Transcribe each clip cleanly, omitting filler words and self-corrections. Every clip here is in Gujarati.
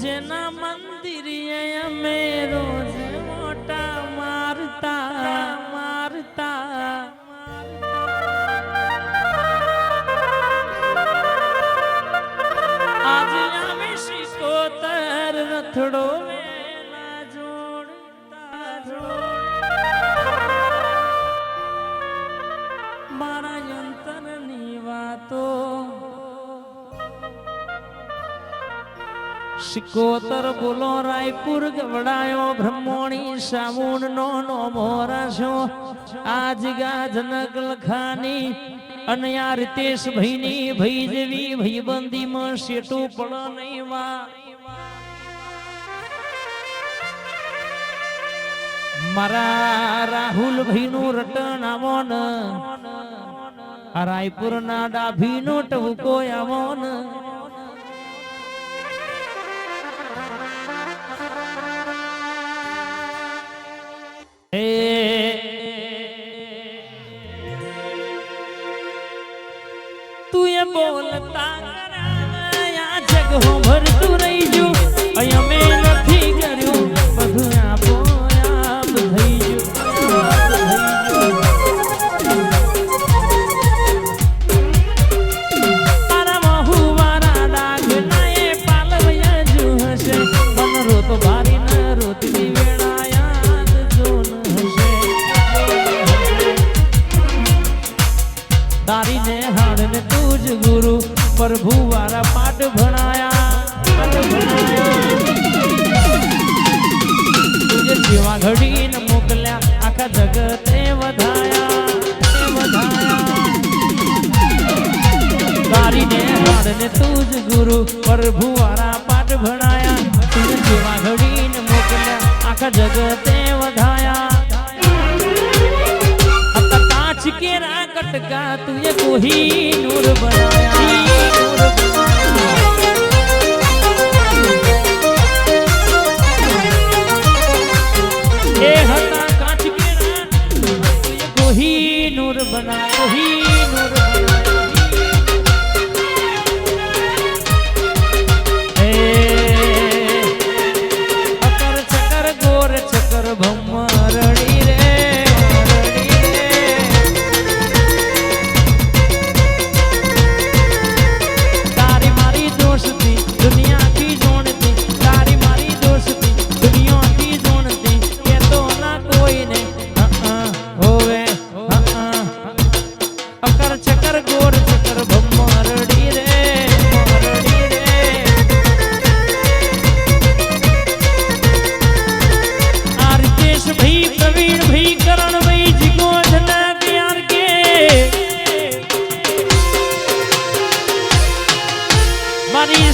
જેના મંદિરે અમે રોજ મોટા મારતા મારતા આજે અમે શિકોતર રથડો વેલા જોડતા મારા અંતરની વાતો શિકોતર બોલો રાયપુર ગવડાયો બ્રહ્મોણી સામુન નો નો મોરાશો આજ ગાજનક લખાની અને આ રીતેશ ભાઈની ભાઈ જેવી ભાઈબંધીમાં શેટું પડ નહીં વા મારા રાહુલ ભાઈનું રટણ આવો ને રાયપુર ના ડાભીનો ટવકો આવો ને તું એ બોલતા કરાયા જગ હો ભરતું રહી જો અમે નથી કર્યું બધું આપો આપ થઈ તારા મહુવારા ડાગ ના એ પાલવયા જો હશે મન રોત બારી ન રોતની તારી ને હાડ ને તુજ ગુરુ પ્રભુ વારા પાઠ ભણાયા તુજે જીવા ઘડી ને મોકલ્યા આખા જગતે વધાયા તારી ને હાડ ને તુજ ગુરુ પ્રભુ વારા પાઠ ભણાયા તુજે જીવા ઘડી ને મોકલ્યા આખા જગતે વધાયા केरा कटका तुझे कोही नूर बनाया ए हता कांच केरा तुझे कोही नूर बनाया कोही नूर बनाया अकर चकर गोर चकर भमरड़ी रे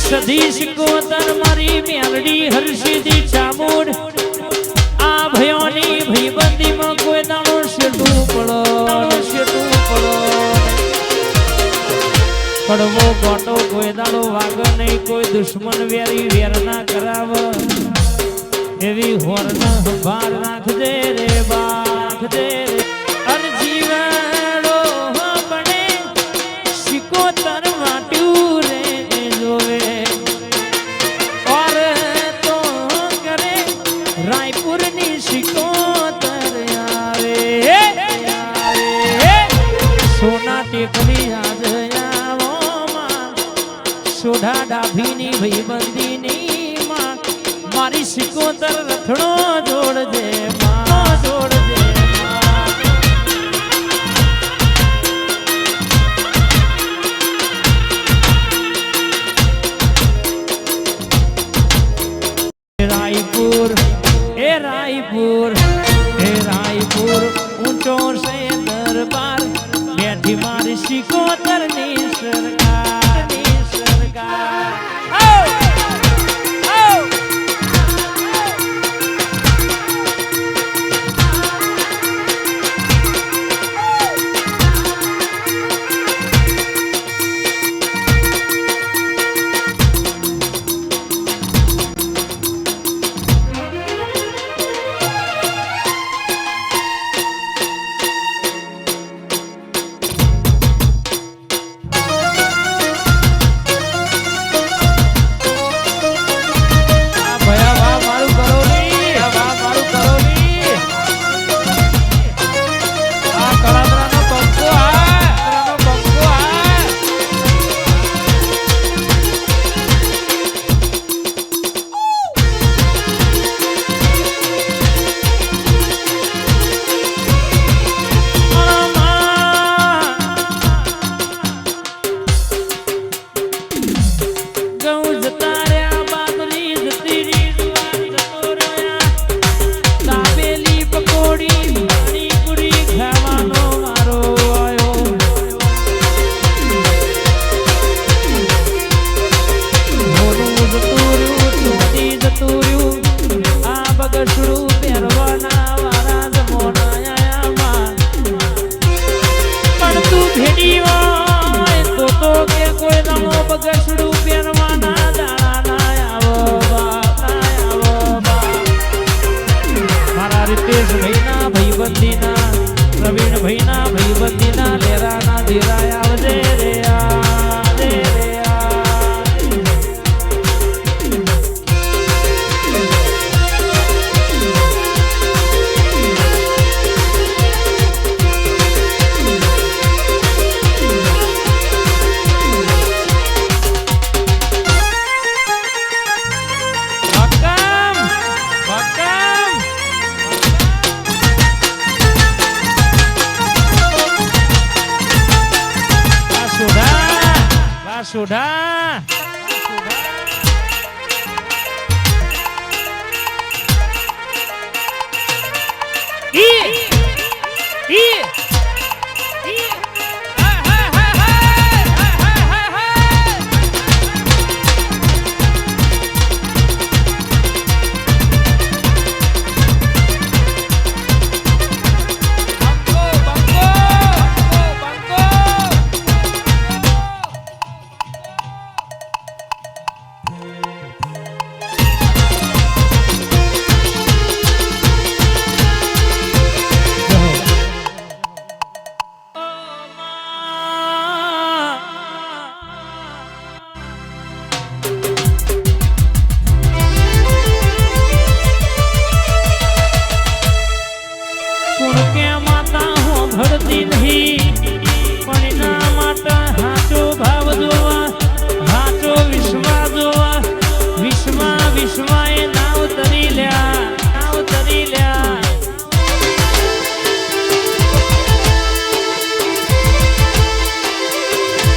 सधीश कोतर मारी म्यालडी हर्षिदी चामुंड आ भयोनी भईबंदी में कोई दाणो शेटू पड़ो कड़वो गोटो कोई दाणो वाग नहीं कोई दुश्मन वेरी वेर ना कराव एवी होर ना बार नाख दे रे बाख दे रे अर जीवड़ो बने शिकोतर माट्यू रे जोवे रायपुर नी शिकोतर आवे सोना टेकरी आज आवो मां सोढ़ा डाभी नी भाईबंदी नी मां मारी शिकोतर रथड़ो जोड़ दे मां जोड़ दे रायपुर ऊंचो से दरबार बैठी मारी शिकोतर नी सरकार